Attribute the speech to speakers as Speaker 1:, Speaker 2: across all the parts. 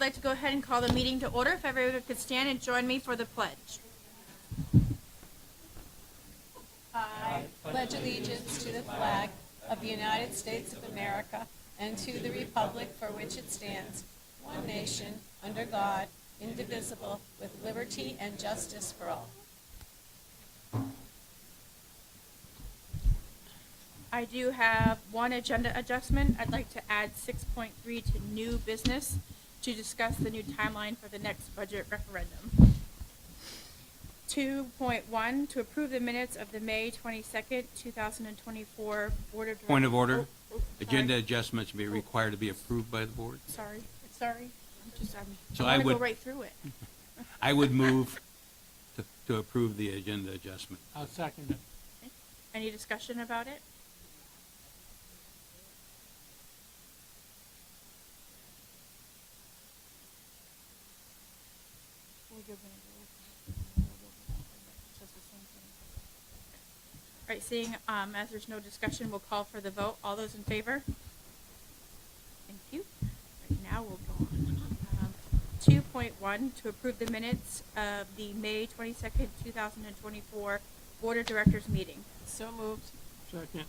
Speaker 1: I'd like to go ahead and call the meeting to order. If everyone could stand and join me for the pledge.
Speaker 2: I pledge allegiance to the flag of the United States of America and to the republic for which it stands, one nation, under God, indivisible, with liberty and justice for all.
Speaker 1: I do have one agenda adjustment. I'd like to add 6.3 to new business to discuss the new timeline for the next budget referendum. 2.1, to approve the minutes of the May 22nd, 2024 Board of Directors.
Speaker 3: Point of order.
Speaker 1: Sorry.
Speaker 3: Agenda adjustments may be required to be approved by the board.
Speaker 1: Sorry.
Speaker 3: So
Speaker 1: I
Speaker 3: I
Speaker 1: want to go
Speaker 3: would-
Speaker 1: right through it.
Speaker 3: I would move to approve the agenda adjustment.
Speaker 4: I'll second it.
Speaker 1: Any discussion about it? All right, seeing as there's no discussion, we'll call for the vote. All those in favor? Thank you. Right, now we'll go on. 2.1, to approve the minutes of the May 22nd, 2024 Board of Directors meeting.
Speaker 2: So moved.
Speaker 4: Second.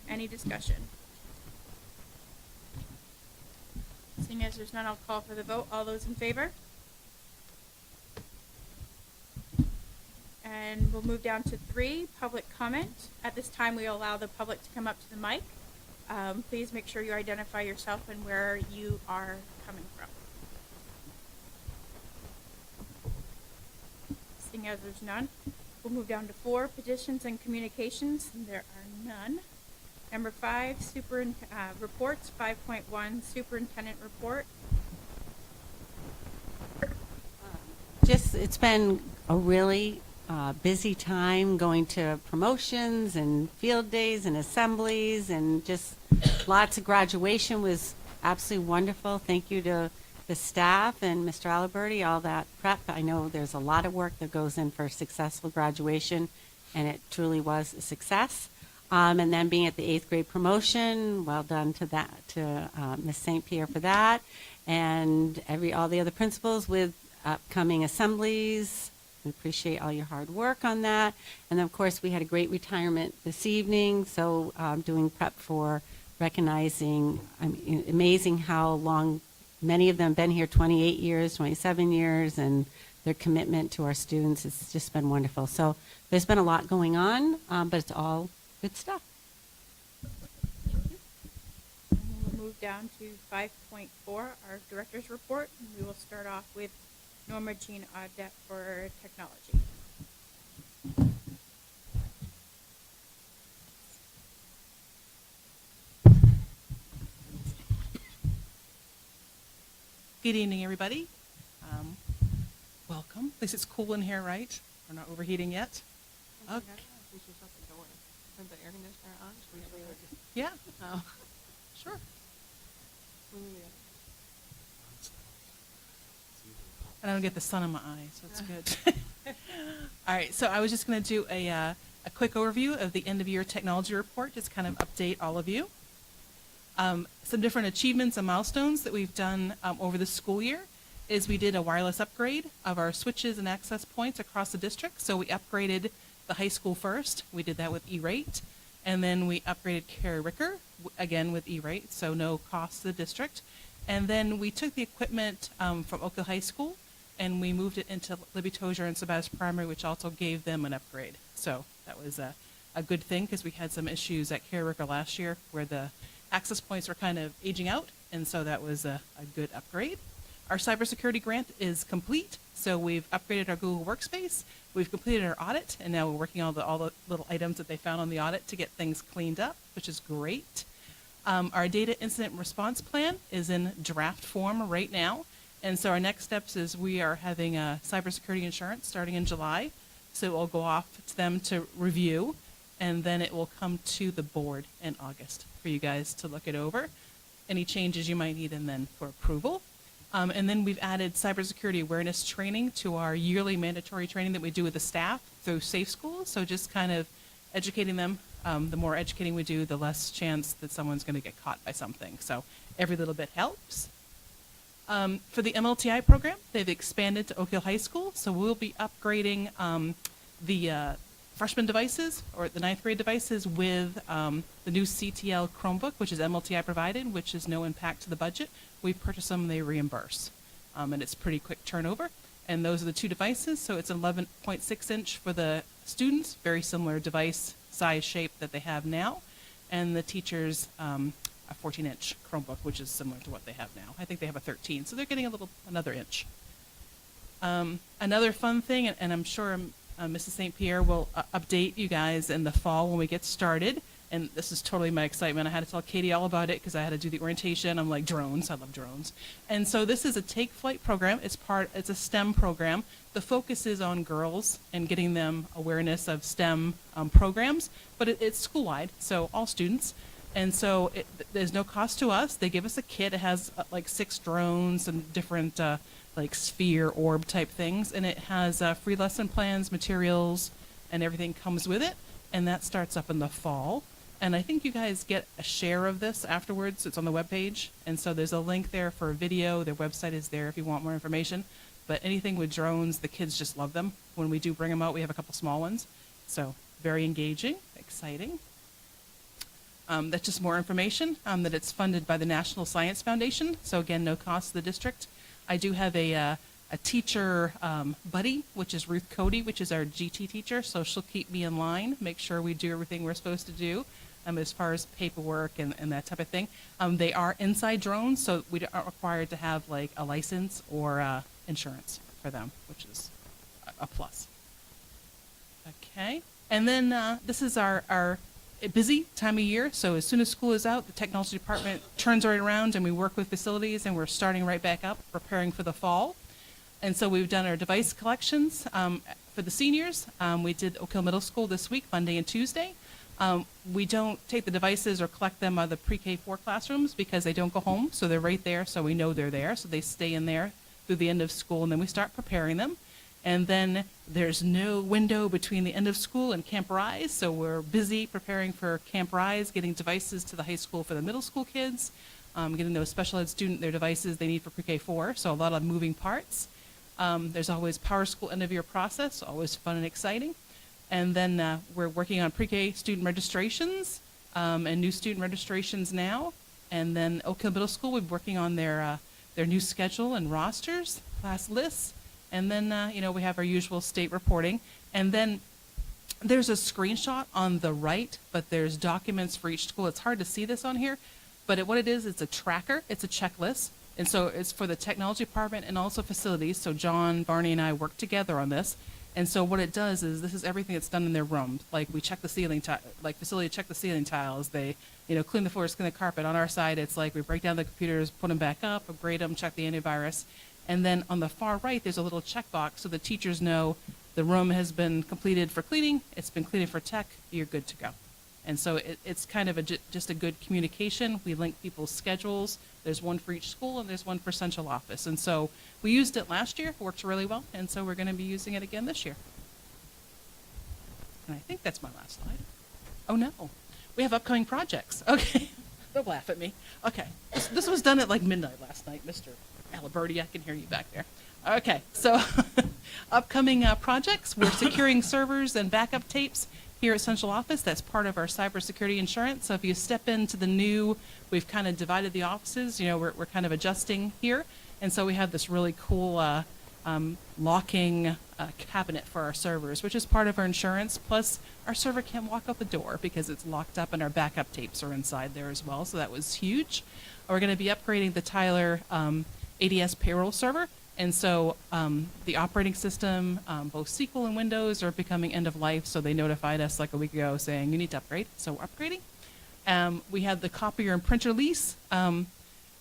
Speaker 1: Any discussion? Seeing as there's none, I'll call for the vote. All those in favor? And we'll move down to 3, public comment. At this time, we allow the public to come up to the mic. Please make sure you identify yourself and where you are coming from. Seeing as there's none, we'll move down to 4, petitions and communications. And there are none. Number 5, reports. 5.1, superintendent report.
Speaker 5: It's been a really busy time going to promotions and field days and assemblies, and just lots of graduation was absolutely wonderful. Thank you to the staff and Mr. Aliberti, all that prep. I know there's a lot of work that goes in for a successful graduation, and it truly was a success. And then being at the 8th grade promotion, well done to Miss St. Pierre for that, and all the other principals with upcoming assemblies. We appreciate all your hard work on that. And then, of course, we had a great retirement this evening, so doing prep for recognizing, amazing how long many of them have been here, 28 years, 27 years, and their commitment to our students has just been wonderful. So there's been a lot going on, but it's all good stuff.
Speaker 1: Thank you. And we'll move down to 5.4, our director's report. And we will start off with Norma Jean Audette for technology.
Speaker 6: Good evening, everybody. Welcome. At least it's cool in here, right? We're not overheating yet. Okay.
Speaker 2: We should shut the door. Turn the air conditioner on. Should we leave it?
Speaker 6: Yeah,
Speaker 2: Oh.
Speaker 6: sure. I don't get the sun in my eye, so it's good. All right, so I was just going to do a quick overview of the end-of-year technology report, just kind of update all of you. Some different achievements and milestones that we've done over the school year is we did a wireless upgrade of our switches and access points across the district. So we upgraded the high school first. We did that with E-Rate. And then we upgraded Carrie Ricker, again with E-Rate, so no cost to the district. And then we took the equipment from Oak Hill High School and we moved it into Libby Tozier and Sebastian Primary, which also gave them an upgrade. So that was a good thing because we had some issues at Carrie Ricker last year where the access points were kind of aging out, and so that was a good upgrade. Our cybersecurity grant is complete, so we've upgraded our Google Workspace, we've completed our audit, and now we're working on all the little items that they found on the audit to get things cleaned up, which is great. Our data incident response plan is in draft form right now, and so our next steps is we are having a cybersecurity insurance starting in July, so it will go off to them to review, and then it will come to the board in August for you guys to look it over. Any changes you might need, and then for approval. And then we've added cybersecurity awareness training to our yearly mandatory training that we do with the staff through Safe Schools. So just kind of educating them. The more educating we do, the less chance that someone's going to get caught by something. So every little bit helps. For the MLTI program, they've expanded to Oak Hill High School, so we'll be upgrading the freshman devices or the ninth grade devices with the new CTL Chromebook, which is MLTI provided, which is no impact to the budget. We purchase them, they reimburse, and it's pretty quick turnover. And those are the two devices, so it's 11.6 inch for the students, very similar device size shape that they have now, and the teachers a 14-inch Chromebook, which is similar to what they have now. I think they have a 13, so they're getting another inch. Another fun thing, and I'm sure Mrs. St. Pierre will update you guys in the fall when we get started, and this is totally my excitement. I had to tell Katie all about it because I had to do the orientation. I'm like, drones, I love drones. And so this is a Take Flight program. It's a STEM program. The focus is on girls and getting them awareness of STEM programs, but it's school-wide, so all students. And so there's no cost to us. They give us a kit. It has like 6 drones and different like sphere, orb type things. And it has free lesson plans, materials, and everything comes with it. And that starts up in the fall. And I think you guys get a share of this afterwards. It's on the webpage. And so there's a link there for a video. Their website is there if you want more information. But anything with drones, the kids just love them. When we do bring them out, we have a couple small ones. So very engaging, exciting. That's just more information, that it's funded by the National Science Foundation. So again, no cost to the district. I do have a teacher buddy, which is Ruth Cody, which is our GT teacher. So she'll keep me in line, make sure we do everything we're supposed to do as far as paperwork and that type of thing. They are inside drones, so we aren't required to have like a license or insurance for them, which is a plus. Okay, and then this is our busy time of year. So as soon as school is out, the technology department turns right around and we work with facilities, and we're starting right back up, preparing for the fall. And so we've done our device collections for the seniors. We did Oak Hill Middle School this week, Monday and Tuesday. We don't take the devices or collect them out of the pre-K4 classrooms because they don't go home, so they're right there, so we know they're there, so they stay in there through the end of school, and then we start preparing them. And then there's no window between the end of school and Camp Rise, so we're busy preparing for Camp Rise, getting devices to the high school for the middle school kids, getting those special ed student their devices they need for pre-K4, so a lot of moving parts. There's always Power School end of year process, always fun and exciting. And then we're working on pre-K student registrations and new student registrations now. And then Oak Hill Middle School, we're working on their new schedule and rosters, class lists. And then, we have our usual state reporting. And then there's a screenshot on the right, but there's documents for each school. It's hard to see this on here, but what it is, it's a tracker. It's a checklist. And so it's for the technology department and also facilities. So John, Barney, and I work together on this. And so what it does is this is everything that's done in their room. Like we check the ceiling, facility check the ceiling tiles. They, clean the floors, clean the carpet. On our side, it's like we break down the computers, put them back up, upgrade them, check the antivirus. And then on the far right, there's a little checkbox so the teachers know the room has been completed for cleaning, it's been cleaned for tech, you're good to go. And so it's kind of just a good communication. We link people's schedules. There's one for each school and there's one for central office. And so we used it last year, worked really well, and so we're going to be using it again this year. And I think that's my last slide. Oh no, we have upcoming projects. Okay, don't laugh at me. Okay, this was done at like midnight last night, Mr. Aliberti, I can hear you back there. Okay, so upcoming projects, we're securing servers and backup tapes here at Central Office. That's part of our cybersecurity insurance. So if you step into the new, we've kind of divided the offices, we're kind of adjusting here. And so we have this really cool locking cabinet for our servers, which is part of our insurance. Plus, our server can't walk out the door because it's locked up, and our backup tapes are inside there as well. So that was huge. We're going to be upgrading the Tyler ADS payroll server. And so the operating system, both SQL and Windows, are becoming end of life. So they notified us like a week ago saying you need to upgrade. So we're upgrading. We have the copier and printer lease,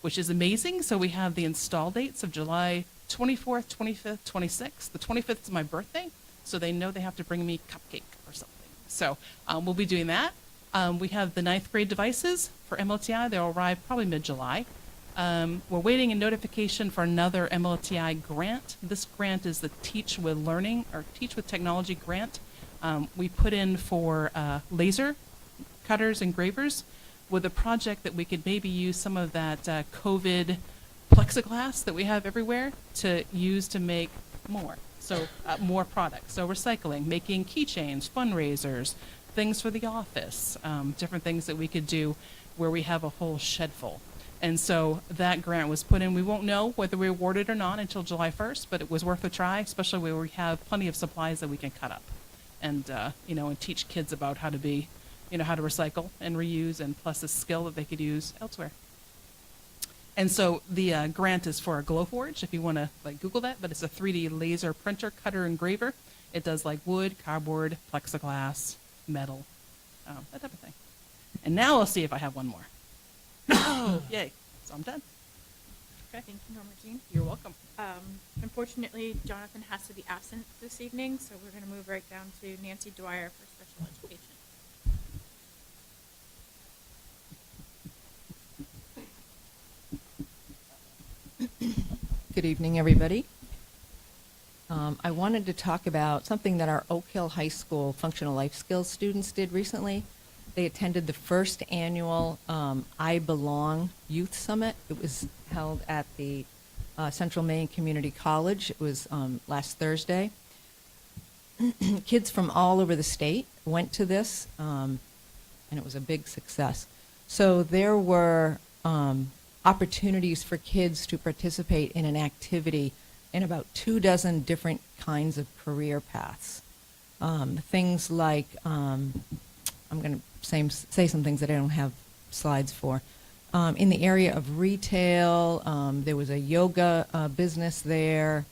Speaker 6: which is amazing. So we have the install dates of July 24th, 25th, 26th. The 25th is my birthday. So they know they have to bring me cupcake or something. So we'll be doing that. We have the 9th grade devices for MLTI. They'll arrive probably mid-July. We're waiting a notification for another MLTI grant. This grant is the Teach with Learning or Teach with Technology grant. We put in for laser cutters and engravers with a project that we could maybe use some of that COVID plexiglass that we have everywhere to use to make more. So more products. So recycling, making keychains, fundraisers, things for the office, different things that we could do where we have a whole shed full. And so that grant was put in. We won't know whether we're awarded or not until July 1st, but it was worth a try, especially where we have plenty of supplies that we can cut up and, and teach kids about how to be, how to recycle and reuse, and plus a skill that they could use elsewhere. And so the grant is for a Glowforge, if you want to Google that, but it's a 3D laser printer, cutter, engraver. It does wood, cardboard, plexiglass, metal, that type of thing. And now I'll see if I have one more. Oh, yay. So I'm done. Okay.
Speaker 1: Thank you, Norma Jean.
Speaker 6: You're welcome.
Speaker 1: Unfortunately, Jonathan has to be absent this evening, so we're going to move right down to Nancy Dwyer for special education.
Speaker 4: Good evening, everybody. I wanted to talk about something that our Oak Hill High School functional life skills students did recently. They attended the first annual I Belong Youth Summit. It was held at the Central Maine Community College. It was last Thursday. Kids from all over the state went to this, and it was a big success. So there were opportunities for kids to participate in an activity in about 24 different kinds of career paths. Things like, I'm going to say some things that I don't have slides for. In the area of retail, there was a yoga business there.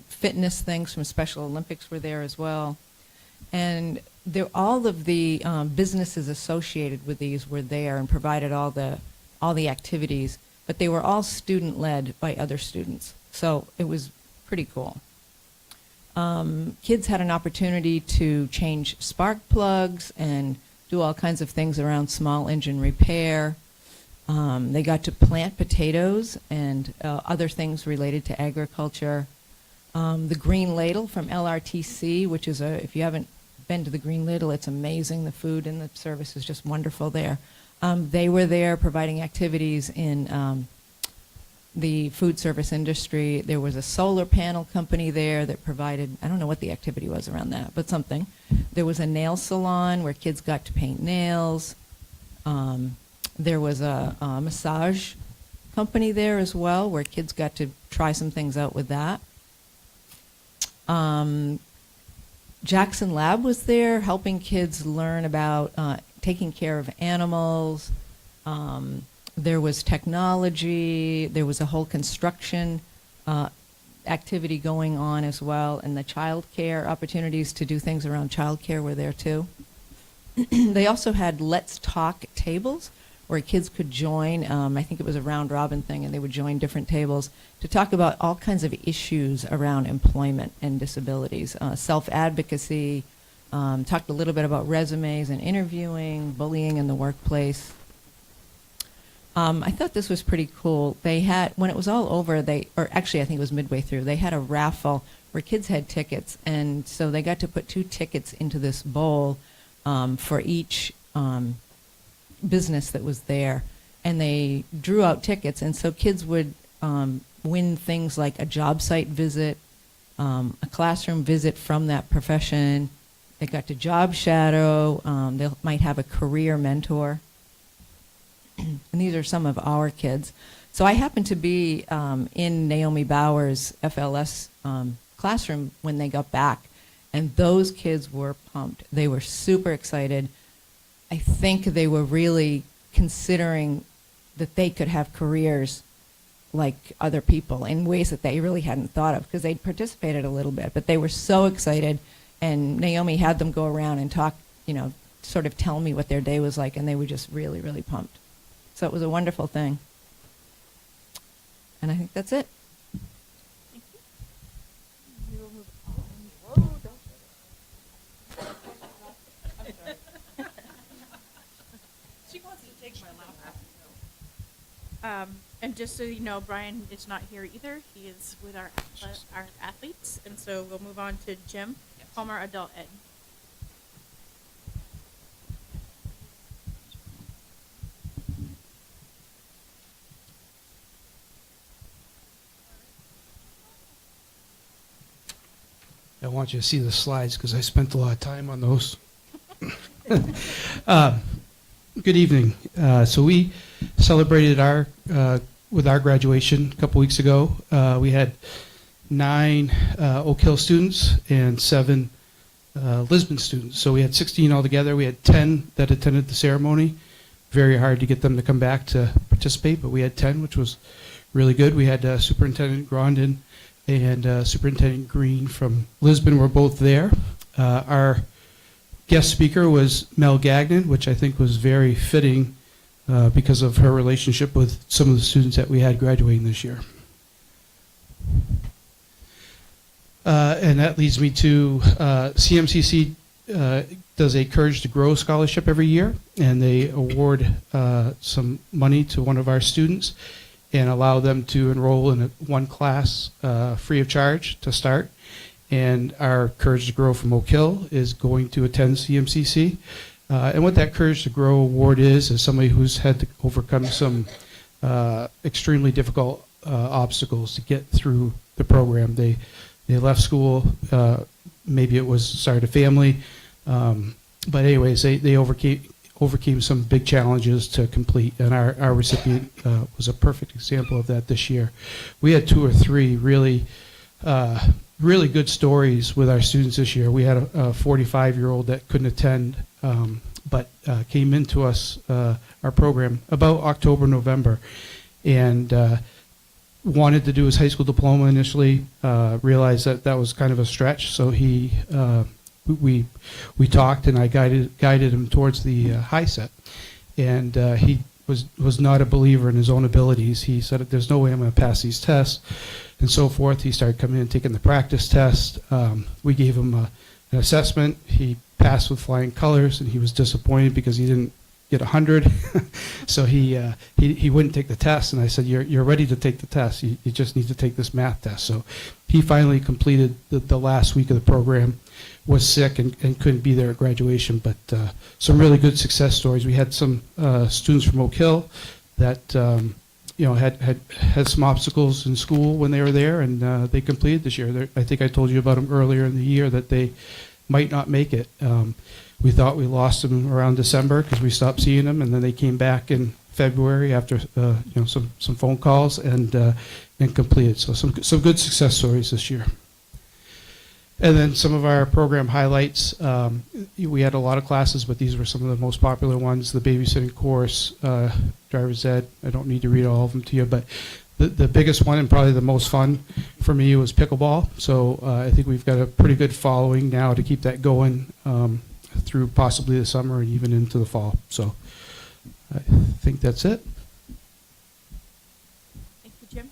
Speaker 4: Fitness things from Special Olympics were there as well. And all of the businesses associated with these were there and provided all the activities, but they were all student-led by other students. So it was pretty cool. Kids had an opportunity to change spark plugs and do all kinds of things around small engine repair. They got to plant potatoes and other things related to agriculture. The Green Ladle from LRTC, which is if you haven't been to the Green Ladle, it's amazing. The food and the service is just wonderful there. They were there providing activities in the food service industry. There was a solar panel company there that provided, I don't know what the activity was around that, but something. There was a nail salon where kids got to paint nails. There was a massage company there as well where kids got to try some things out with that. Jackson Lab was there helping kids learn about taking care of animals. There was technology. There was a whole construction activity going on as well, and the child care opportunities to do things around child care were there too. They also had Let's Talk tables where kids could join. I think it was a round robin thing, and they would join different tables to talk about all kinds of issues around employment and disabilities. Self-advocacy, talked a little bit about resumes and interviewing, bullying in the workplace. I thought this was pretty cool. They had, when it was all over, or actually I think it was midway through, they had a raffle where kids had tickets, and so they got to put 2 tickets into this bowl for each business that was there, and they drew out tickets, and so kids would win things like a job site visit, a classroom visit from that profession. They got to job shadow. They might have a career mentor. And these are some of our kids. So I happened to be in Naomi Bauer's FLS classroom when they got back, and those kids were pumped. They were super excited. I think they were really considering that they could have careers like other people in ways that they really hadn't thought of because they'd participated a little bit, but they were so excited. And Naomi had them go around and talk, sort of tell me what their day was like, and they were just really, really pumped. So it was a wonderful thing. And I think that's it.
Speaker 1: Thank you. We will move on. Whoa, don't I'm sorry.
Speaker 6: She wants to take my lap.
Speaker 1: And just so you know, Brian is not here either. He is with our athletes, and so we'll move on to Jim Palmer, Adult Ed.
Speaker 7: want you to see the slides because I spent a lot of time on those. Good evening. So we celebrated with our graduation a couple weeks ago. We had 9 Oak Hill students and 7 Lisbon students. So we had 16 altogether. We had 10 that attended the ceremony. Very hard to get them to come back to participate, but we had 10, which was really good. We had Superintendent Grondin and Superintendent Green from Lisbon were both there. Our guest speaker was Mel Gagnon, which I think was very fitting because of her relationship with some of the students that we had graduating this year. And that leads me to CMCC does a Courage to Grow scholarship every year, and they award some money to one of our students and allow them to enroll in one class free of charge to start. And our Courage to Grow from Oak Hill is going to attend CMCC. And what that Courage to Grow award is somebody who's had to overcome some extremely difficult obstacles to get through the program. They left school, maybe it was started a family, but anyways, they overcame some big challenges to complete, and our recipient was a perfect example of that this year. We had 2 or 3 really good stories with our students this year. We had a 45-year-old that couldn't attend, but came into us, our program, about October, November, and wanted to do his high school diploma initially, realized that was kind of a stretch, so we talked, and I guided him towards the high set, and he was not a believer in his own abilities. He said, "There's no way I'm going to pass these tests," and so forth. He started coming in and taking the practice test. We gave him an assessment. He passed with flying colors, and he was disappointed because he didn't get 100. So he wouldn't take the test, and I said, you're ready to take the test. You just need to take this math test. So he finally completed the last week of the program, was sick and couldn't be there at graduation, but some really good success stories. We had some students from Oak Hill that had some obstacles in school when they were there, and they completed this year. I think I told you about them earlier in the year that they might not make it. We thought we lost them around December because we stopped seeing them, and then they came back in February after some phone calls and completed. So some good success stories this year. And then some of our program highlights. We had a lot of classes, but these were some of the most popular ones. The babysitting course, driver's ed. I don't need to read all of them to you, but the biggest one and probably the most fun for me was pickleball. So I think we've got a pretty good following now to keep that going through possibly the summer and even into the fall. So I think that's it.
Speaker 1: Thank you, Jim.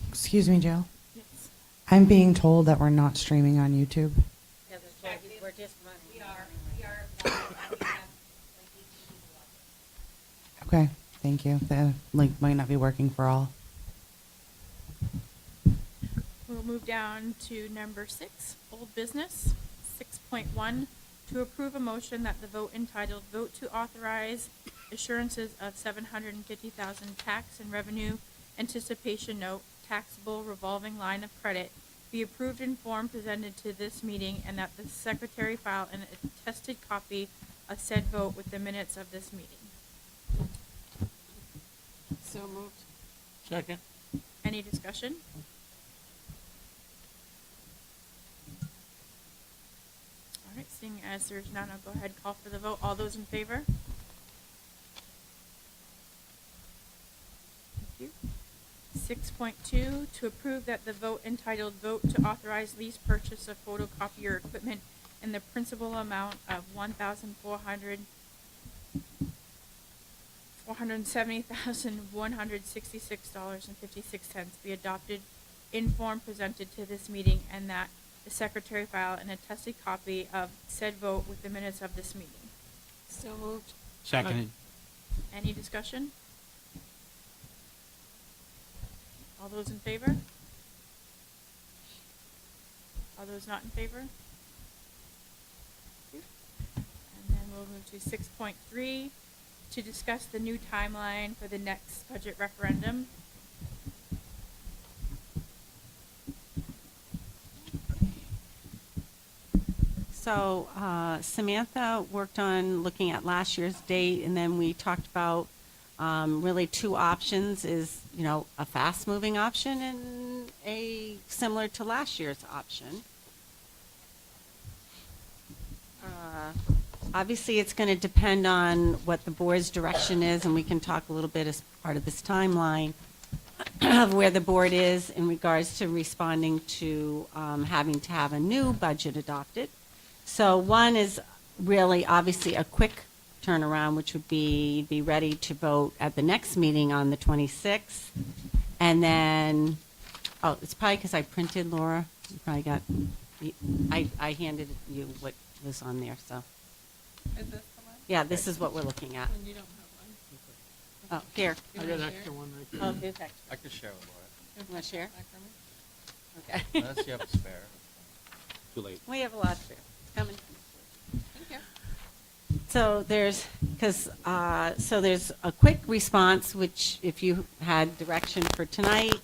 Speaker 8: Excuse me, Jill.
Speaker 1: Yes.
Speaker 8: I'm being told that we're not streaming on YouTube.
Speaker 5: We're just running.
Speaker 8: Okay, thank you. The link might not be working for all.
Speaker 1: We'll move down to number 6, old business. 6.1, to approve a motion that the vote entitled "Vote to Authorize Assurances of $750,000 Tax and Revenue Anticipation Note Taxable Revolving Line of Credit" be approved in form presented to this meeting, and that the secretary file an attested copy of said vote with the minutes of this meeting.
Speaker 5: So moved.
Speaker 3: Second.
Speaker 1: Any discussion? All right, seeing as there's none, I'll go ahead and call for the vote. All those in favor? Thank you. 6.2, to approve that the vote entitled "Vote to Authorize Lease Purchase of Photocopier Equipment" in the principal amount of $470,166.56 be adopted in form presented to this meeting, and that the secretary file an attested copy of said vote with the minutes of this meeting.
Speaker 5: So moved.
Speaker 3: Seconded.
Speaker 1: Any discussion? All those in favor? All those not in favor? Thank you. And then we'll move to 6.3, to discuss the new timeline for the next budget referendum.
Speaker 5: So Samantha worked on looking at last year's date, and then we talked about really two options is, a fast-moving option and a similar to last year's option. Obviously, it's going to depend on what the board's direction is, and we can talk a little bit as part of this timeline of where the board is in regards to responding to having to have a new budget adopted. So one is really obviously a quick turnaround, which would be ready to vote at the next meeting on the 26th. And then, it's probably because I printed, Laura. You probably got, I handed you what was on there, so.
Speaker 2: Is this the one?
Speaker 5: Yeah, this is what we're looking at.
Speaker 2: And you don't have one.
Speaker 5: Oh, here.
Speaker 2: I got extra one right
Speaker 5: Oh, there's extra.
Speaker 9: I could share with Laura.
Speaker 5: You want to share?
Speaker 2: Back for me?
Speaker 5: Okay.
Speaker 9: Unless you have a spare.
Speaker 3: Too late.
Speaker 5: We have a lot spare. It's coming.
Speaker 2: Thank you.
Speaker 5: So there's a quick response, which if you had direction for tonight,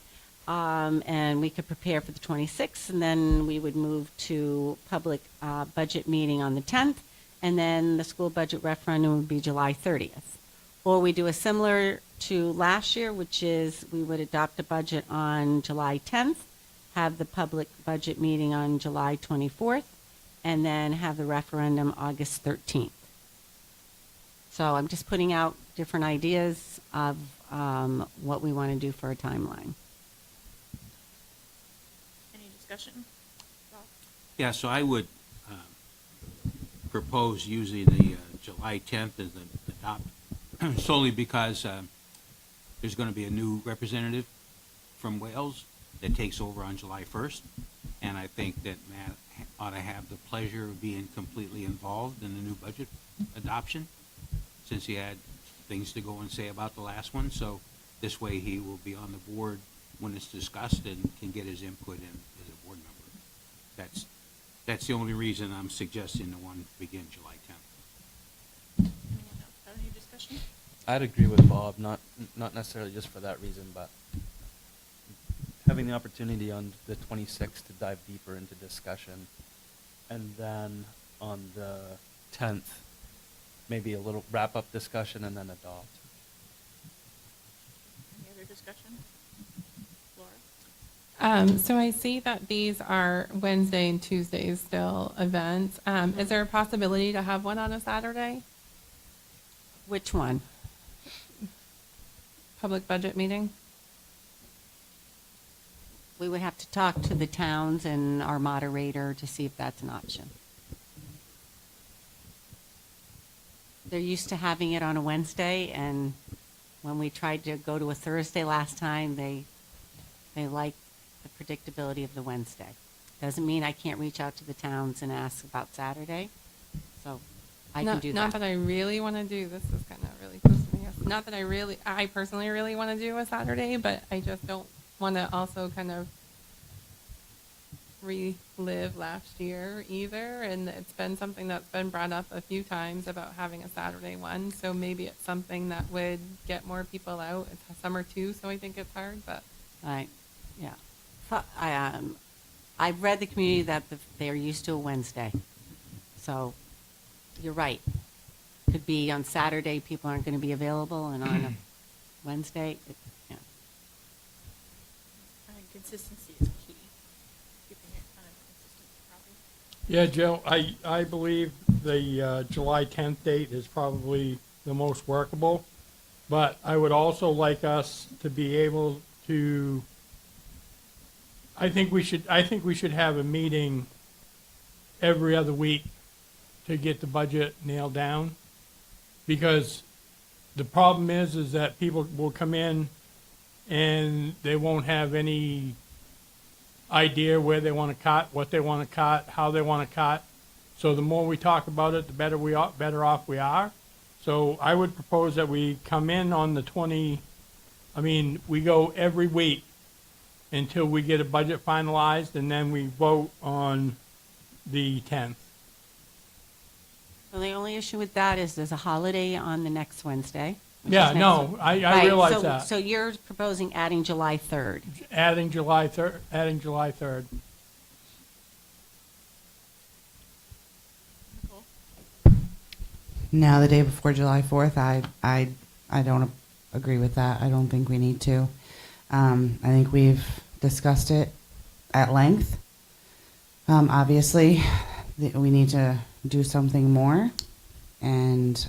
Speaker 5: and we could prepare for the 26th, and then we would move to public budget meeting on the 10th, and then the school budget referendum would be July 30th. Or we do a similar to last year, which is we would adopt a budget on July 10th, have the public budget meeting on July 24th, and then have the referendum August 13th. So I'm just putting out different ideas of what we want to do for a timeline.
Speaker 1: Any discussion? Bob?
Speaker 3: Yeah, so I would propose using the July 10th as an adopt, solely because there's going to be a new representative from Wales that takes over on July 1st, and I think that Matt ought to have the pleasure of being completely involved in the new budget adoption, since he had things to go and say about the last one. So this way he will be on the board when it's discussed and can get his input in as a board member. That's the only reason I'm suggesting the one begin July 10th.
Speaker 1: Anyone else have any discussion?
Speaker 9: I'd agree with Bob, not necessarily just for that reason, but having the opportunity on the 26th to dive deeper into discussion, and then on the 10th, maybe a little wrap-up discussion and then adopt.
Speaker 1: Any other discussion? Laura?
Speaker 2: So I see that these are Wednesday and Tuesdays still events. Is there a possibility to have one on a Saturday?
Speaker 5: Which one?
Speaker 2: Public budget meeting?
Speaker 5: We would have to talk to the towns and our moderator to see if that's an option. They're used to having it on a Wednesday, and when we tried to go to a Thursday last time, they like the predictability of the Wednesday. Doesn't mean I can't reach out to the towns and ask about Saturday, so I can do that.
Speaker 2: Not that I really want to do, this is kind of really close to me. Not that I personally really want to do a Saturday, but I just don't want to also kind of relive last year either. And it's been something that's been brought up a few times about having a Saturday one. So maybe it's something that would get more people out. It's summer too, so I think it's hard, but.
Speaker 5: Right, yeah. I've read the community that they're used to a Wednesday. So you're right. Could be on Saturday, people aren't going to be available, and on a Wednesday, yeah.
Speaker 1: I think consistency is key. Keeping it kind of consistent, probably.
Speaker 10: Yeah, Joe, I believe the July 10th date is probably the most workable, but I would also like us to be able to, I think we should have a meeting every other week to get the budget nailed down, because the problem is that people will come in and they won't have any idea where they want to cut, what they want to cut, how they want to cut. So the more we talk about it, the better off we are. So I would propose that we come in on the we go every week until we get a budget finalized, and then we vote on the 10th.
Speaker 5: So the only issue with that is there's a holiday on the next Wednesday. which
Speaker 10: Yeah,
Speaker 5: is next
Speaker 10: no,
Speaker 5: week.
Speaker 10: I
Speaker 5: Right,
Speaker 10: realize
Speaker 5: so-
Speaker 10: that.
Speaker 5: So you're proposing adding July 3rd.
Speaker 10: Adding July 3rd.
Speaker 8: Now, the day before July 4th, I don't agree with that. I don't think we need to. I think we've discussed it at length. Obviously, we need to do something more, and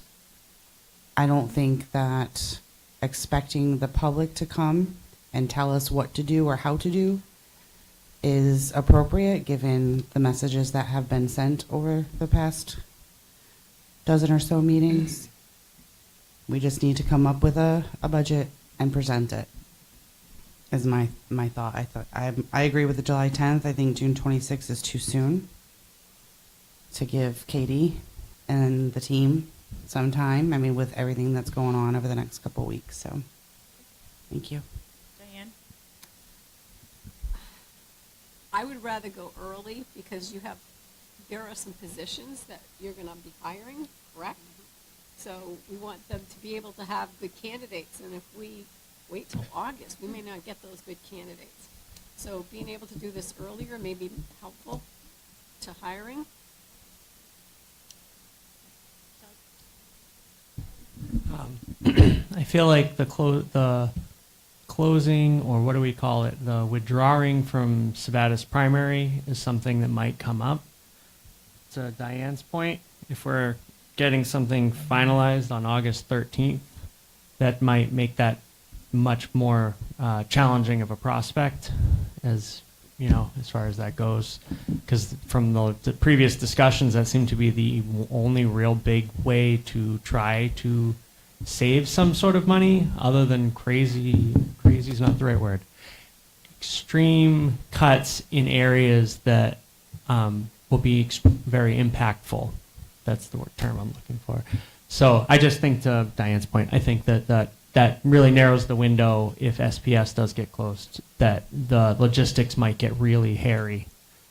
Speaker 8: I don't think that expecting the public to come and tell us what to do or how to do is appropriate, given the messages that have been sent over the past dozen or so meetings. We just need to come up with a budget and present it, is my thought. I agree with the July 10th. I think June 26th is too soon to give Katie and the team some time. I mean, with everything that's going on over the next couple weeks. So, thank you.
Speaker 1: Diane?
Speaker 2: I would rather go early because there are some positions that you're going to be hiring, correct? So we want them to be able to have good candidates, and if we wait till August, we may not get those good candidates. So being able to do this earlier may be helpful to hiring.
Speaker 11: I feel like the closing, or what do we call it, the withdrawing from Sabatis primary is something that might come up. To Diane's point, if we're getting something finalized on August 13th, that might make that much more challenging of a prospect, as you know, as far as that goes, because from the previous discussions, that seemed to be the only real big way to try to save some sort of money, other than crazy is not the right word, extreme cuts in areas that will be very impactful. That's the term I'm looking for. So I just think, to Diane's point, I think that really narrows the window. If SPS does get closed, that the logistics might get really hairy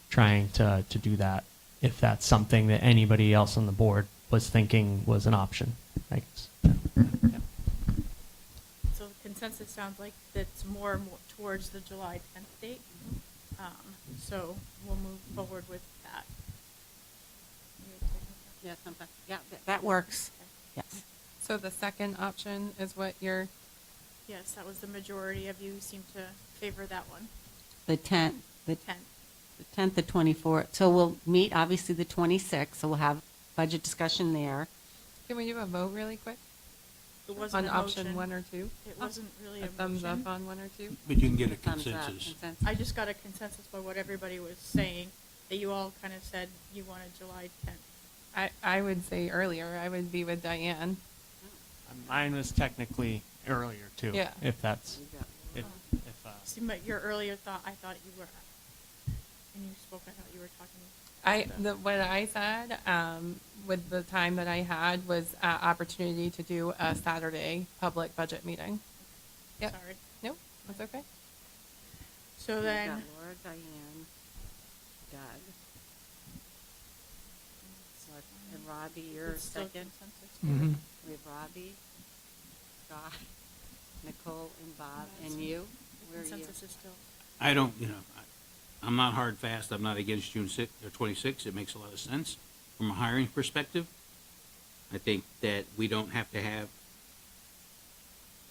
Speaker 11: trying to do that, if that's something that anybody else on the board was thinking was an option, I guess. Yeah.
Speaker 1: So the consensus sounds like it's more towards the July 10th date. So we'll move forward with that.
Speaker 5: Yes, yeah, that works. Yes.
Speaker 12: So the second option is what you're,
Speaker 1: Yes, that was the majority of you seem to favor that one.
Speaker 5: The 10th, the
Speaker 1: 10th.
Speaker 5: 10th, the 24th. So we'll meet, obviously, the 26th, so we'll have budget discussion there.
Speaker 12: can we do a vote really quick?
Speaker 1: It wasn't
Speaker 12: On
Speaker 1: a
Speaker 12: option
Speaker 1: motion.
Speaker 12: 1 or 2?
Speaker 1: It wasn't really
Speaker 12: A
Speaker 1: a
Speaker 12: thumbs
Speaker 1: motion.
Speaker 12: up on 1 or 2?
Speaker 3: But you can get a
Speaker 5: Thumbs up,
Speaker 3: consensus.
Speaker 1: I just got a consensus by what everybody was saying, that you all kind of said you wanted July 10th.
Speaker 12: I would say earlier, I would be with Diane.
Speaker 11: Mine was technically earlier too.
Speaker 12: Yeah.
Speaker 11: If that's if
Speaker 1: See, but your earlier thought, I thought you were, when you spoke, I thought you were talking.
Speaker 12: What I said, with the time that I had, was opportunity to do a Saturday public budget meeting. Yep.
Speaker 1: Sorry.
Speaker 12: Nope, that's okay.
Speaker 1: So
Speaker 5: We've
Speaker 1: then,
Speaker 5: got Laura, Diane, Doug. So, and Robbie, you're
Speaker 1: it's still
Speaker 5: second.
Speaker 1: consensus.
Speaker 11: Mhm.
Speaker 5: We have Robbie, Scott, Nicole, and Bob, and you. Where are you?
Speaker 1: Consensus is still.
Speaker 3: I don't, I'm not hard fast. I'm not against June 6th or 26th. It makes a lot of sense from a hiring perspective. I think that we don't have to have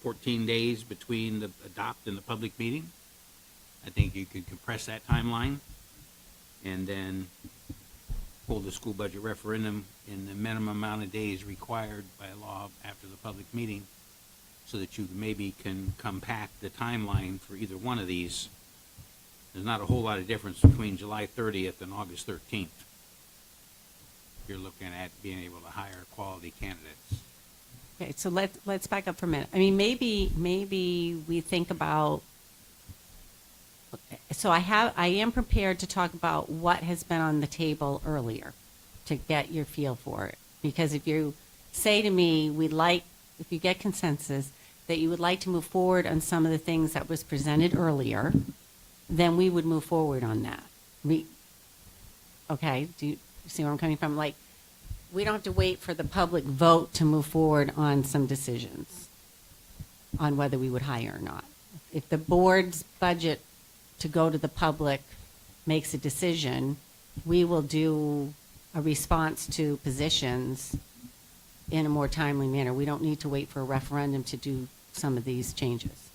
Speaker 3: 14 days between the adopt and the public meeting. I think you could compress that timeline and then hold the school budget referendum in the minimum amount of days required by law after the public meeting, so that you maybe can compact the timeline for either one of these. There's not a whole lot of difference between July 30th and August 13th. You're looking at being able to hire quality candidates.
Speaker 5: Okay, so let's back up for a minute. I mean, maybe we think about. So I am prepared to talk about what has been on the table earlier, to get your feel for it. Because if you say to me, if you get consensus that you would like to move forward on some of the things that was presented earlier, then we would move forward on that. Okay, do you see where I'm coming from? Like, we don't have to wait for the public vote to move forward on some decisions on whether we would hire or not. If the board's budget to go to the public makes a decision, we will do a response to positions in a more timely manner. We don't need to wait for a referendum to do some of these changes.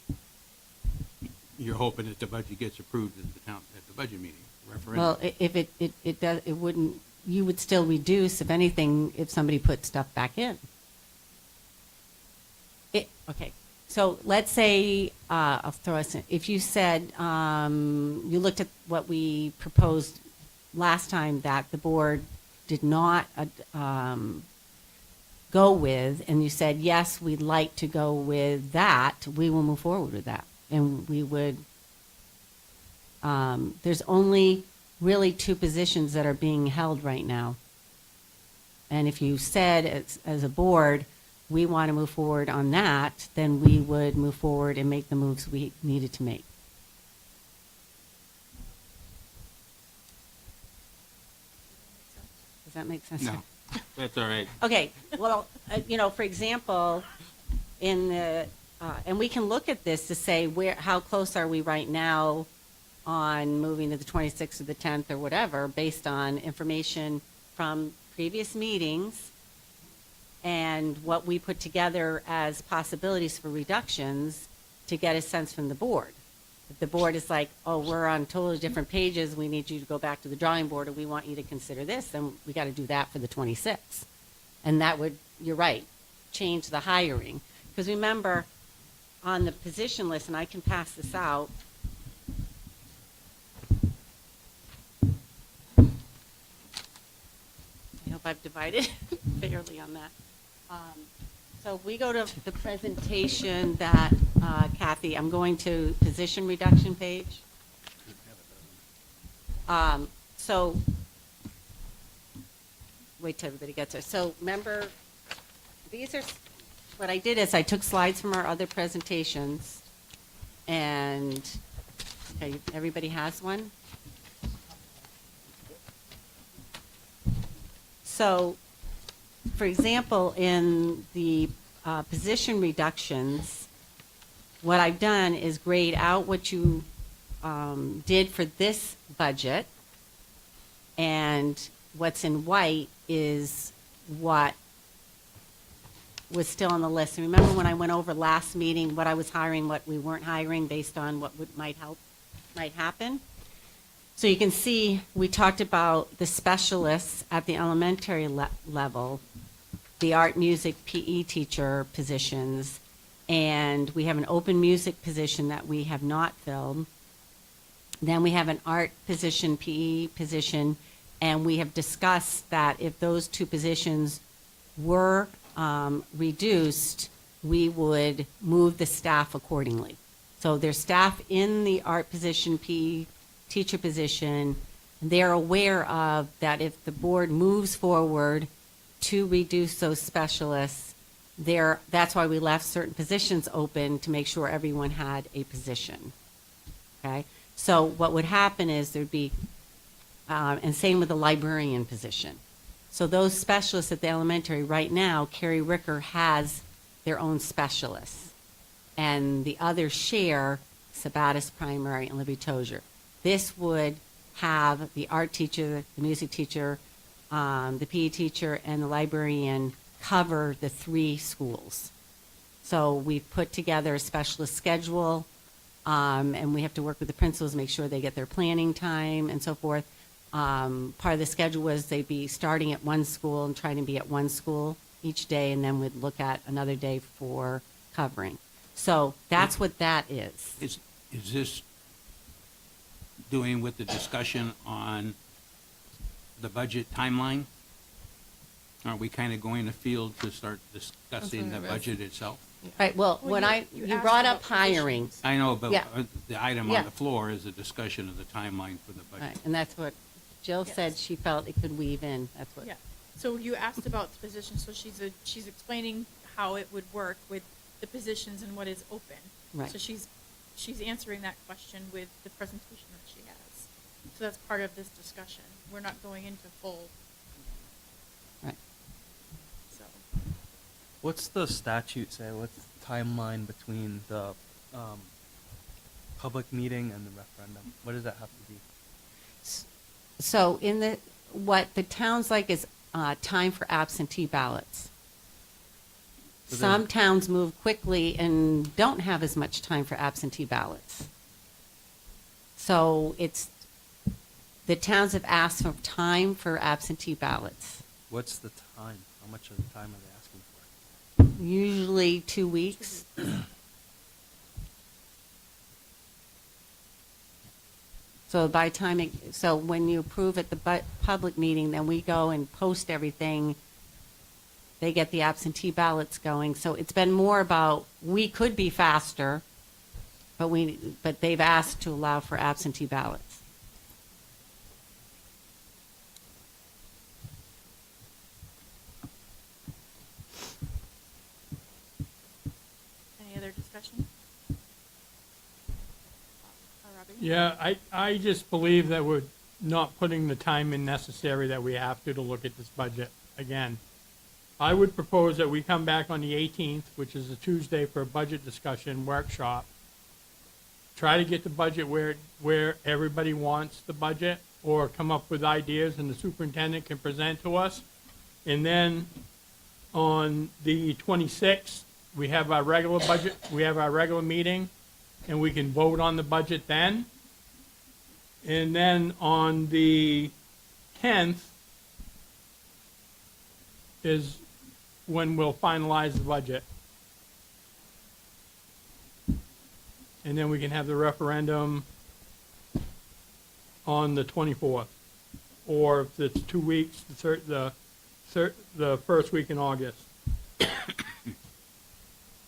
Speaker 3: You're hoping that the budget gets approved at the town, at the budget meeting, referendum?
Speaker 5: Well, if it does, it wouldn't, you would still reduce, if anything, if somebody put stuff back in. Okay, so let's say, I'll throw us in, if you said, you looked at what we proposed last time that the board did not go with, and you said, yes, we'd like to go with that, we will move forward with that. And we would, there's only really 2 positions that are being held right now. And if you said as a board, we want to move forward on that, then we would move forward and make the moves we needed to make. Does that make sense?
Speaker 3: No, that's all right.
Speaker 5: Okay, well, for example, in the, and we can look at this to say how close are we right now on moving to the 26th or the 10th or whatever, based on information from previous meetings and what we put together as possibilities for reductions to get a sense from the board. If the board is like, oh, we're on totally different pages, we need you to go back to the drawing board, or we want you to consider this, then we got to do that for the 26th. And that would, you're right, change the hiring. Because remember, on the position list, and I can pass this out, I hope I've divided fairly on that. So if we go to the presentation that, Kathy, I'm going to position reduction page. So, wait till everybody gets there. So remember, these are, what I did is I took slides from our other presentations, and, okay, everybody has one? So, for example, in the position reductions, what I've done is grade out what you did for this budget, and what's in white is what was still on the list. And remember when I went over last meeting what I was hiring, what we weren't hiring, based on what might happen? So you can see, we talked about the specialists at the elementary level, the art, music, PE teacher positions, and we have an open music position that we have not filled. Then we have an art position, PE position, and we have discussed that if those 2 positions were reduced, we would move the staff accordingly. So there's staff in the art position, PE teacher position. They're aware of that if the board moves forward to reduce those specialists, that's why we left certain positions open to make sure everyone had a position. Okay? So what would happen is there'd be, and same with the librarian position. So those specialists at the elementary right now, Carrie Ricker has their own specialists. And the others share Sabatis Primary and Libby Tozier. This would have the art teacher, the music teacher, the PE teacher, and the librarian cover the 3 schools. So we've put together a specialist schedule, and we have to work with the principals, make sure they get their planning time and so forth. Part of the schedule was they'd be starting at one school and trying to be at one school each day, and then we'd look at another day for covering. So that's what that is.
Speaker 3: Is this doing with the discussion on the budget timeline? Aren't we kind of going afield to start discussing the budget itself?
Speaker 5: Right, well, when you brought up hiring.
Speaker 3: I know, but
Speaker 5: Yeah.
Speaker 3: the item
Speaker 5: Yeah.
Speaker 3: on the floor is a discussion of the timeline for the budget.
Speaker 5: Right, and that's what Jill said she felt it could weave in, that's what.
Speaker 1: Yeah, so you asked about the position, so she's explaining how it would work with the positions and what is open.
Speaker 5: Right.
Speaker 1: So she's answering that question with the presentation that she has. So that's part of this discussion. We're not going into full,
Speaker 5: Right.
Speaker 1: so.
Speaker 9: What's the statute say? What's the timeline between the public meeting and the referendum? What does that have to be?
Speaker 5: So what the town's like is time for absentee ballots. Some towns move quickly and don't have as much time for absentee ballots. So the towns have asked for time for absentee ballots.
Speaker 9: What's the time? How much of the time are they asking for?
Speaker 5: Usually 2 weeks. So by time, so when you approve at the public meeting, then we go and post everything. They get the absentee ballots going. So it's been more about, we could be faster, but they've asked to allow for absentee ballots.
Speaker 1: Any other discussion? Robbie?
Speaker 10: Yeah, I just believe that we're not putting the time in necessary that we have to look at this budget again. I would propose that we come back on the 18th, which is a Tuesday, for a budget discussion workshop. Try to get the budget where everybody wants the budget, or come up with ideas and the superintendent can present to us. And then on the 26th, we have our regular budget, we have our regular meeting, and we can vote on the budget then. And then on the 10th is when we'll finalize the budget. And then we can have the referendum on the 24th. Or if it's 2 weeks, the first week in August,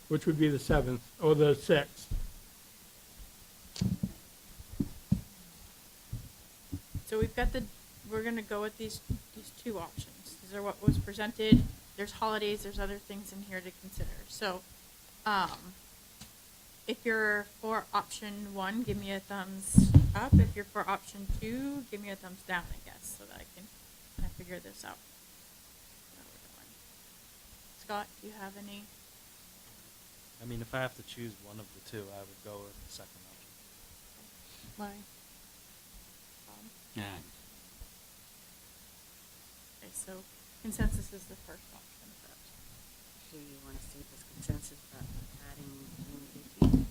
Speaker 10: which would be the 7th or the 6th.
Speaker 1: So we're gonna go with these two options. These are what was presented. There's holidays, there's other things in here to consider. So, if you're for option 1, give me a thumbs up. If you're for option 2, give me a thumbs down, I guess, so that I can kind of figure this out. Where we're going. Scott, do you have any?
Speaker 9: I mean, if I have to choose one of the two, I would go with the second option.
Speaker 12: Mine.
Speaker 3: Yeah.
Speaker 1: Okay, so consensus is the first option.
Speaker 5: Do you want to see this consensus about adding June 18th?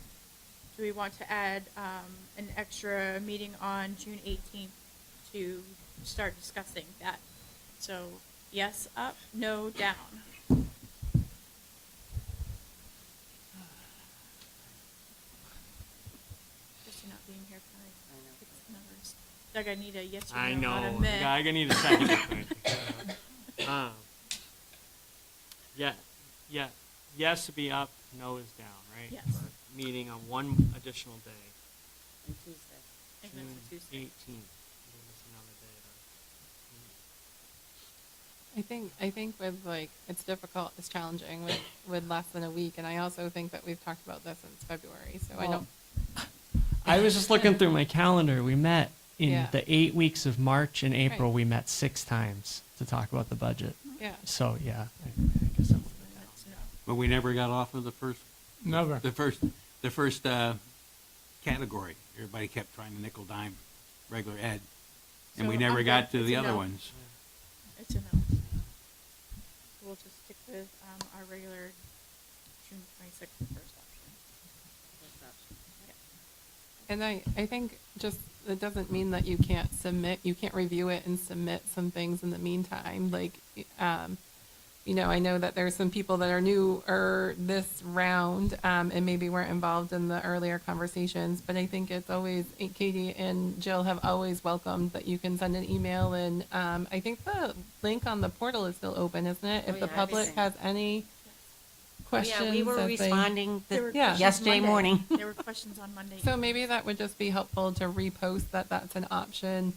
Speaker 1: Do we want to add an extra meeting on June 18th to start discussing that? So yes, up, no, down. Just not being here kind of gets the numbers. Doug, I need a yes or no, not a meh.
Speaker 11: I need a second. Yes to be up, no is down, right?
Speaker 1: Yes.
Speaker 11: For meeting on one additional day.
Speaker 5: On Tuesday.
Speaker 1: I think that's a Tuesday.
Speaker 11: 18th. Give us another day
Speaker 12: I think with it's difficult, it's challenging with less than a week, and I also think that we've talked about this since February, so I
Speaker 11: Well,
Speaker 12: don't.
Speaker 11: I was just looking through my calendar. We met in
Speaker 12: Yeah.
Speaker 11: the 8 weeks of March and April.
Speaker 12: Right.
Speaker 11: We met 6 times to talk about the budget.
Speaker 12: Yeah.
Speaker 11: So yeah, I guess I'm
Speaker 1: That's no.
Speaker 3: But we never got off of the first
Speaker 10: Never.
Speaker 3: the first category. Everybody kept trying to nickel dime regular ed, and we
Speaker 1: So
Speaker 3: never
Speaker 1: I'm
Speaker 3: got
Speaker 1: good.
Speaker 3: to the
Speaker 1: It's a
Speaker 3: other
Speaker 1: no.
Speaker 3: ones.
Speaker 1: It's a no. We'll just stick with our regular June 26th first option.
Speaker 12: And I think just, it doesn't mean that you can't review it and submit some things in the meantime. I know that there's some people that are new this round, and maybe weren't involved in the earlier conversations, but I think it's always, Katie and Jill have always welcomed that you can send an email, and I think the link on the portal is still open, isn't it?
Speaker 5: Oh,
Speaker 12: If the
Speaker 5: yeah,
Speaker 12: public
Speaker 5: everything.
Speaker 12: has any questions.
Speaker 5: Yeah, we were
Speaker 12: as they-
Speaker 5: responding
Speaker 1: There were
Speaker 12: Yeah.
Speaker 1: questions
Speaker 5: yesterday
Speaker 1: Monday.
Speaker 5: morning.
Speaker 1: There were questions on Monday.
Speaker 12: So maybe that would just be helpful to repost that that's an option.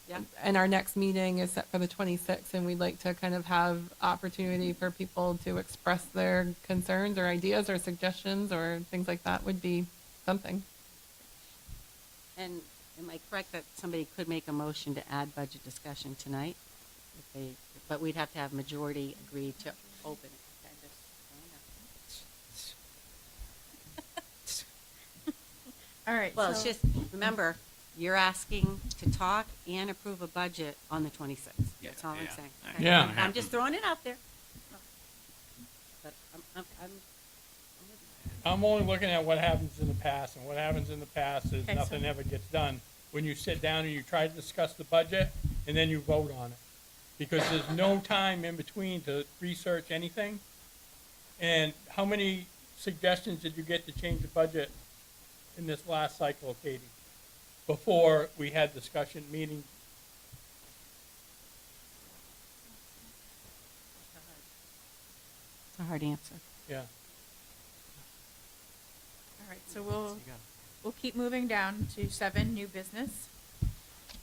Speaker 5: Yeah.
Speaker 12: And our next meeting is set for the 26th, and we'd like to kind of have opportunity for people to express their concerns or ideas or suggestions or things like that would be something.
Speaker 5: And am I correct that somebody could make a motion to add budget discussion tonight? But we'd have to have majority agree to open it. Okay, just
Speaker 1: All right.
Speaker 5: Well, it's
Speaker 1: so-
Speaker 5: just, remember, you're asking to talk and approve a budget on the 26th. That's all I'm
Speaker 3: Yeah.
Speaker 5: saying.
Speaker 3: Yeah.
Speaker 5: Okay?
Speaker 10: Yeah.
Speaker 5: I'm just throwing it out there. But
Speaker 10: I'm only looking at what happens in the past, and what happens in the past is
Speaker 1: Okay,
Speaker 10: nothing
Speaker 1: so-
Speaker 10: ever gets done. When you sit down and you try to discuss the budget, and then you vote on it. Because there's no time in between to research anything. And how many suggestions did you get to change the budget in this last cycle, Katie? Before we had discussion meeting?
Speaker 5: It's a hard answer.
Speaker 10: Yeah.
Speaker 1: All right, so we'll keep moving down to 7, new business.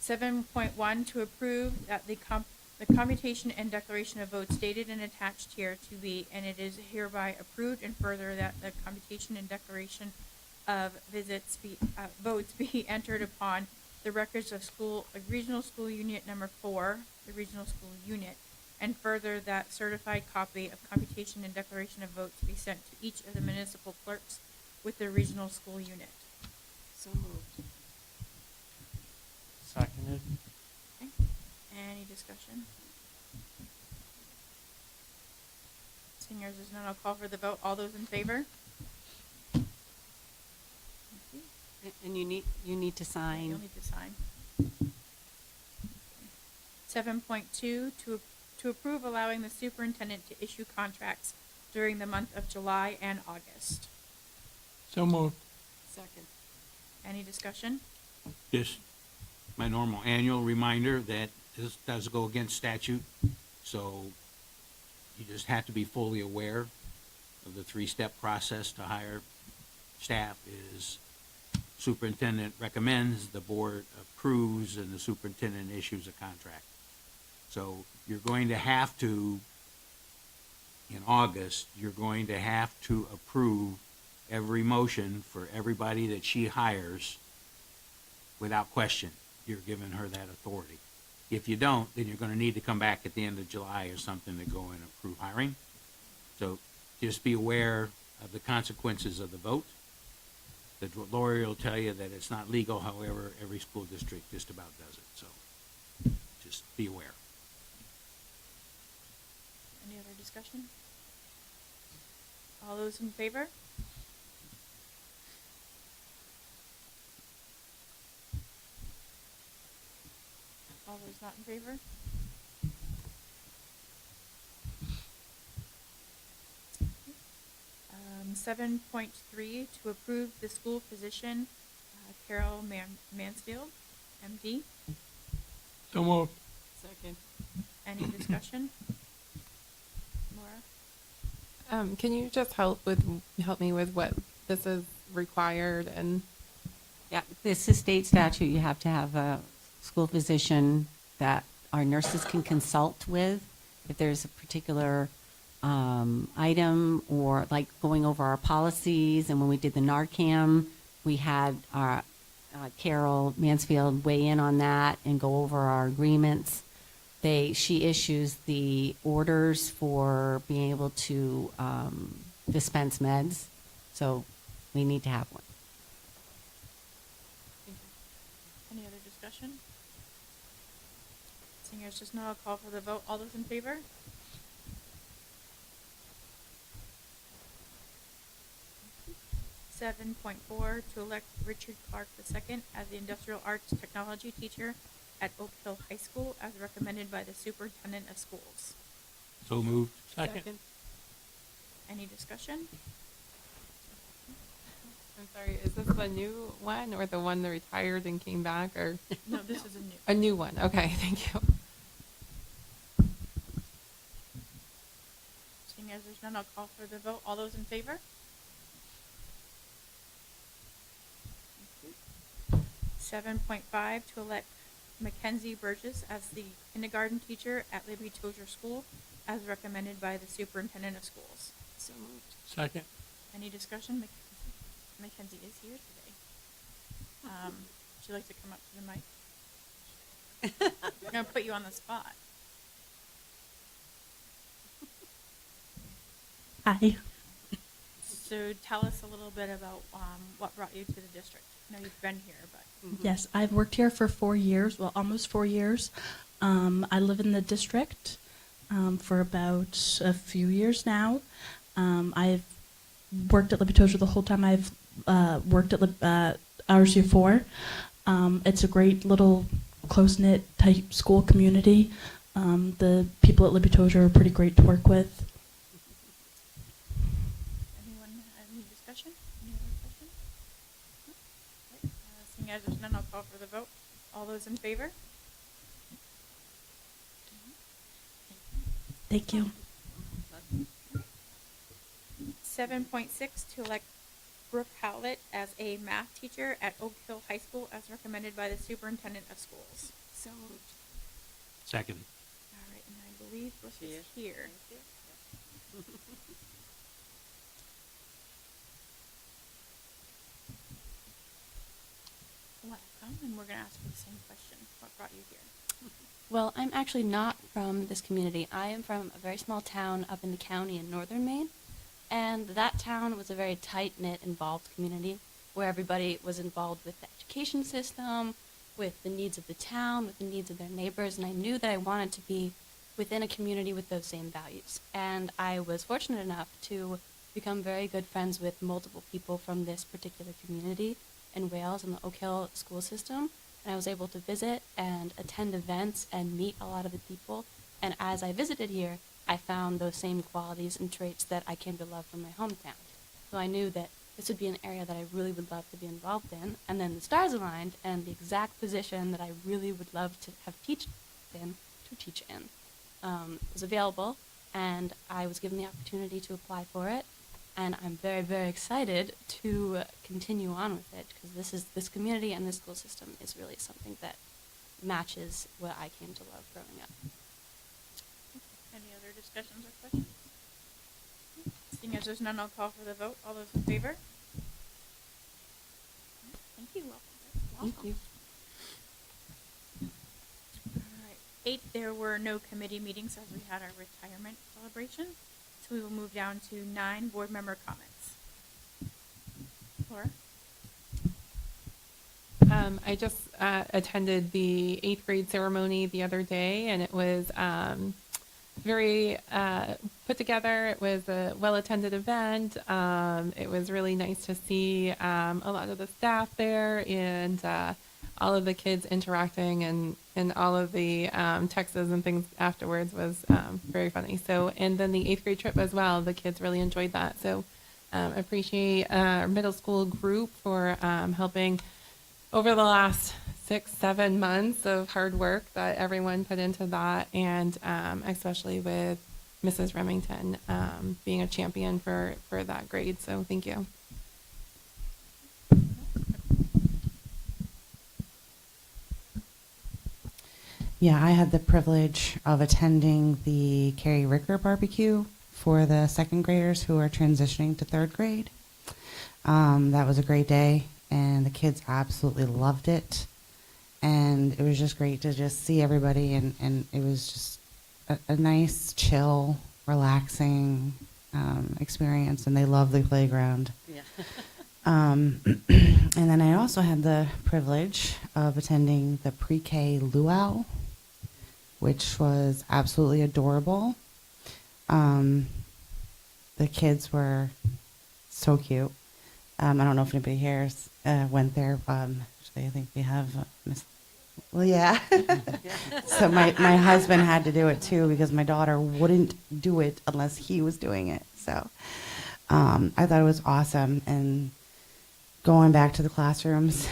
Speaker 1: 7.1, to approve that the commutation and declaration of votes stated and attached here to be, and it is hereby approved, and further that the commutation and declaration of votes be entered upon the records of regional school unit number 4, the regional school unit, and further that certified copy of computation and declaration of votes be sent to each of the municipal clerks with the regional school unit.
Speaker 5: So moved.
Speaker 11: Seconded.
Speaker 1: Okay. Any discussion? Seeing as there's none, I'll call for the vote. All those in favor? Thank you.
Speaker 5: And you need to sign.
Speaker 1: You'll need to sign. 7.2, to approve allowing the superintendent to issue contracts during the month of July and August.
Speaker 10: So moved.
Speaker 5: Second.
Speaker 1: Any discussion?
Speaker 3: Just my normal annual reminder that this does go against statute, so you just have to be fully aware of the 3-step process to hire staff is superintendent recommends, the board approves, and the superintendent issues a contract. So you're going to have to, in August, you're going to have to approve every motion for everybody that she hires without question. You're giving her that authority. If you don't, then you're going to need to come back at the end of July or something to go and approve hiring. So just be aware of the consequences of the vote. The lawyer will tell you that it's not legal, however, every school district just about does it. So just be aware.
Speaker 1: Any other discussion? All those in favor? All those not in favor? 7.3, to approve the school physician, Carol Mansfield, MD.
Speaker 10: So moved.
Speaker 5: Second.
Speaker 1: Any discussion? Laura?
Speaker 12: Can you just help me with what this is required and?
Speaker 5: Yeah, this is state statute. You have to have a school physician that our nurses can consult with if there's a particular item, or like going over our policies. And when we did the NARCAM, we had our Carol Mansfield weigh in on that and go over our agreements. She issues the orders for being able to dispense meds, so we need to have one.
Speaker 1: Any other discussion? Seeing as just now, I'll call for the vote. All those in favor? 7.4, to elect Richard Clark II as the Industrial Arts Technology teacher at Oak Hill High School as recommended by the Superintendent of Schools.
Speaker 3: So moved.
Speaker 10: Second.
Speaker 1: Any discussion?
Speaker 12: I'm sorry, is this the new one or the one that retired and came back, or?
Speaker 1: No, this is a new.
Speaker 12: A new one, okay, thank you.
Speaker 1: Seeing as there's none, I'll call for the vote. All those in favor? 7.5, to elect Mackenzie Burgess as the kindergarten teacher at Libby Tozier School as recommended by the Superintendent of Schools.
Speaker 5: So moved.
Speaker 10: Second.
Speaker 1: Any discussion? Mackenzie is here today. Would you like to come up to the mic? I'm going to put you on the spot.
Speaker 13: Hi.
Speaker 1: So tell us a little bit about what brought you to the district. I know you've been here, but.
Speaker 13: Yes, I've worked here for 4 years, well, almost 4 years. I live in the district for about a few years now. I've worked at Lipetosha the whole time I've worked at RSU4. It's a great little close-knit type school community. The people at Lipetosha are pretty great to work with.
Speaker 1: Anyone have any discussion? Any other questions? No? Okay, seeing as there's none, I'll call for the vote. All those in favor?
Speaker 13: Thank you.
Speaker 1: 7.6, to elect Brooke Howlett as a math teacher at Oak Hill High School as recommended by the superintendent of schools.
Speaker 5: So moved.
Speaker 3: Second.
Speaker 1: All right, and I believe Brooke is here. Welcome, and we're going to ask you the same question. What brought you here?
Speaker 14: Well, I'm actually not from this community. I am from a very small town up in the county in northern Maine. And that town was a very tight-knit, involved community where everybody was involved with the education system, with the needs of the town, with the needs of their neighbors. And I knew that I wanted to be within a community with those same values. And I was fortunate enough to become very good friends with multiple people from this particular community in Wales and the Oak Hill school system. And I was able to visit and attend events and meet a lot of the people. And as I visited here, I found those same qualities and traits that I came to love from my hometown. So I knew that this would be an area that I really would love to be involved in. And then the stars aligned, and the exact position that I really would love to have teach in was available, and I was given the opportunity to apply for it. And I'm very, very excited to continue on with it, because this community and this school system is really something that matches what I came to love growing up.
Speaker 1: Any other discussions or questions? Seeing as there's none, I'll call for the vote. All those in favor? Thank you. Welcome.
Speaker 5: Thank you.
Speaker 1: All right. 8, there were no committee meetings as we had our retirement celebration. So we will move down to 9, board member comments. Laura?
Speaker 12: I just attended the 8th grade ceremony the other day, and it was very put together. It was a well-attended event. It was really nice to see a lot of the staff there and all of the kids interacting, and all of the texts and things afterwards was very funny. So, and then the 8th grade trip as well, the kids really enjoyed that. So appreciate our middle school group for helping over the last 6-7 months of hard work that everyone put into that, and especially with Mrs. Remington being a champion for that grade. So thank you.
Speaker 8: Yeah, I had the privilege of attending the Carrie Ricker barbecue for the second graders who are transitioning to third grade. That was a great day, and the kids absolutely loved it. And it was just great to just see everybody, and it was just a nice, chill, relaxing experience, and they loved the playground.
Speaker 5: Yeah.
Speaker 8: And then I also had the privilege of attending the pre-K luau, which was absolutely adorable. The kids were so cute. I don't know if anybody here went there. Actually, I think we have Miss. Well, yeah. So my husband had to do it too, because my daughter wouldn't do it unless he was doing it. So I thought it was awesome. And going back to the classrooms,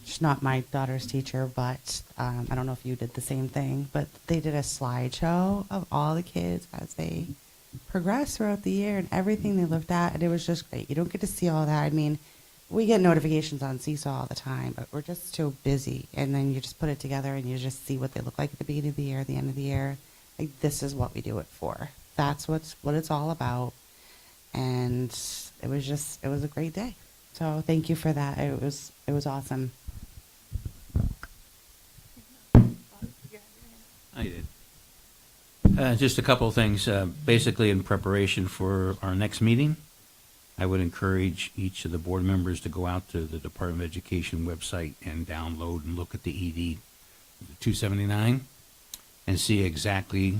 Speaker 8: she's not my daughter's teacher, but I don't know if you did the same thing, but they did a slideshow of all the kids as they progressed throughout the year and everything they looked at, and it was just great. You don't get to see all that. I mean, we get notifications on Seesaw all the time, but we're just so busy, and then you just put it together and you just see what they look like at the beginning of the year, the end of the year. Like, this is what we do it for. That's what it's all about. And it was a great day. So thank you for that. It was awesome.
Speaker 3: I did. Just a couple of things. Basically, in preparation for our next meeting, I would encourage each of the board members to go out to the Department of Education website and download and look at the ED 279 and see exactly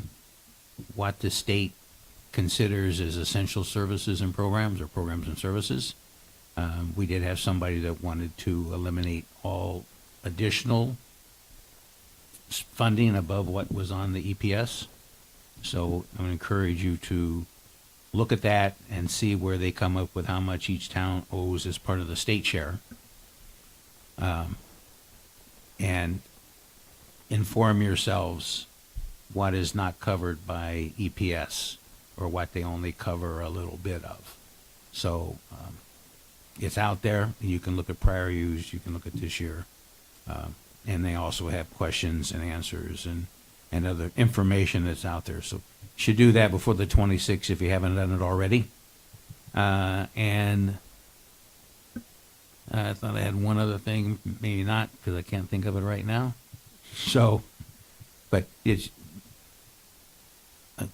Speaker 3: what the state considers as essential services and programs, or programs and services. We did have somebody that wanted to eliminate all additional funding above what was on the EPS. So I'm going to encourage you to look at that and see where they come up with how much each town owes as part of the state share. And inform yourselves what is not covered by EPS, or what they only cover a little bit of. So it's out there. You can look at prior years, you can look at this year. And they also have questions and answers and other information that's out there. So you should do that before the 26th if you haven't done it already. And I thought I had one other thing, maybe not, because I can't think of it right now. So, but it's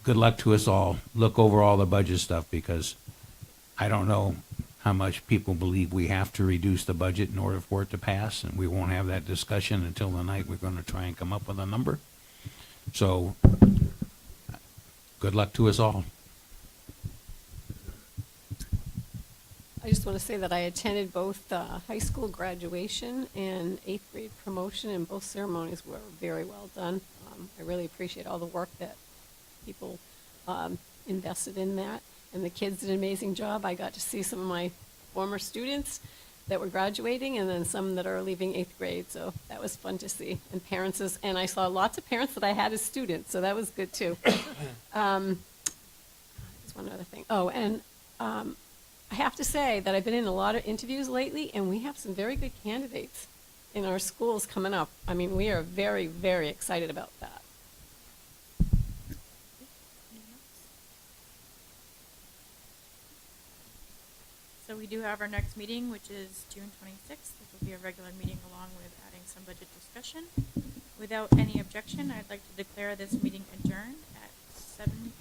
Speaker 3: good luck to us all. Look over all the budget stuff, because I don't know how much people believe we have to reduce the budget in order for it to pass, and we won't have that discussion until the night we're going to try and come up with a number. So, good luck to us all.
Speaker 2: I just want to say that I attended both high school graduation and 8th grade promotion, and both ceremonies were very well done. I really appreciate all the work that people invested in that, and the kids did an amazing job. I got to see some of my former students that were graduating, and then some that are leaving 8th grade, so that was fun to see. And parents, and I saw lots of parents that I had as students, so that was good too. There's one other thing. Oh, and I have to say that I've been in a lot of interviews lately, and we have some very good candidates in our schools coming up. I mean, we are very, very excited about that.
Speaker 1: So we do have our next meeting, which is June 26th. This will be a regular meeting along with adding some budget discussion. Without any objection, I'd like to declare this meeting adjourned at 7:22.